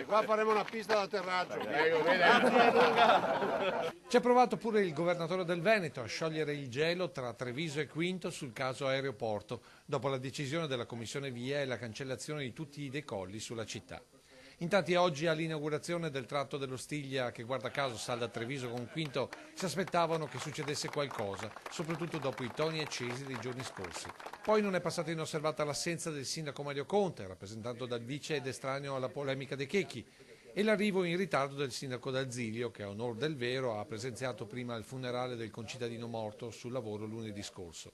Qua faremo una pista d'atterraggio. Ci ha provato pure il governatore del Veneto a sciogliere il gelo tra Treviso e Quinto sul caso aeroporto, dopo la decisione della Commissione Via e la cancellazione di tutti i decolli sulla città. In tanti oggi all'inaugurazione del tratto dello Stiglia, che guarda caso salda a Treviso con Quinto, si aspettavano che succedesse qualcosa, soprattutto dopo i toni accesi dei giorni scorsi. Poi non è passata inosservata l'assenza del sindaco Mario Conte, rappresentato dal vice ed estraneo alla polemica dei Checchi, e l'arrivo in ritardo del sindaco D'Arzilio, che a onor del vero ha presenziato prima al funerale del concittadino morto sul lavoro lunedì scorso.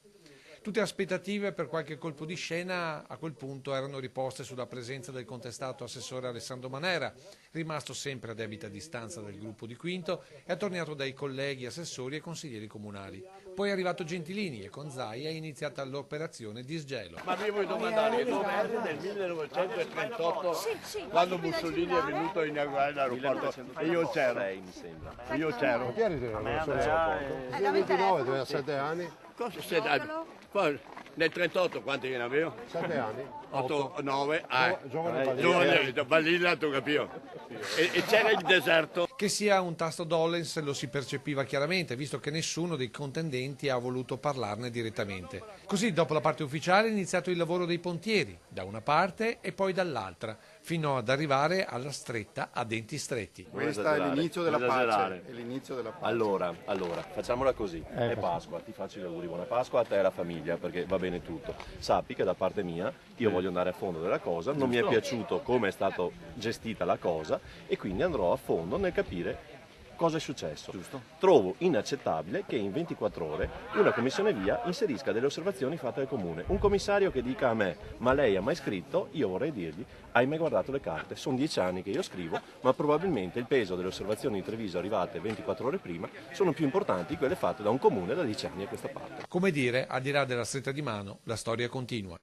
Tutte aspettative per qualche colpo di scena a quel punto erano riposte sulla presenza del contestato assessore Alessandro Manera, rimasto sempre a debita distanza dal gruppo di Quinto e attorniato dai colleghi assessori e consiglieri comunali. Poi è arrivato Gentilini e con Zaia è iniziata l'operazione disgelo. Ma vi vuoi domandare dove eri nel 1938 quando Mussolini è venuto a inaugurare l'aeroporto? E io c'ero. Io c'ero. Chi eri nell'aeroporto? Io 29, aveva 7 anni. Cosa sei? Nel 38 quanti ne avevo? 7 anni. 8, 9, Giovane Balilla, tu capivo. E c'era il deserto. Che sia un tasto Dollens lo si percepiva chiaramente, visto che nessuno dei contendenti ha voluto parlarne direttamente. Così, dopo la parte ufficiale, è iniziato il lavoro dei pontieri, da una parte e poi dall'altra, fino ad arrivare alla stretta a denti stretti. Questo è l'inizio della pace. È l'inizio della pace. Allora, facciamola così. È Pasqua, ti faccio gli auguri, buona Pasqua a te e alla famiglia, perché va bene tutto. Sappi che da parte mia io voglio andare a fondo della cosa, non mi è piaciuto come è stata gestita la cosa e quindi andrò a fondo nel capire cosa è successo. Trovo inaccettabile che in 24 ore una commissione via inserisca delle osservazioni fatte al comune. Un commissario che dica a me, ma lei ha mai scritto? Io vorrei dirgli, hai mai guardato le carte? Sono 10 anni che io scrivo, ma probabilmente il peso delle osservazioni di Treviso arrivate 24 ore prima sono più importanti di quelle fatte da un comune da 10 anni a questa parte. Come dire, al di là della stretta di mano, la storia continua.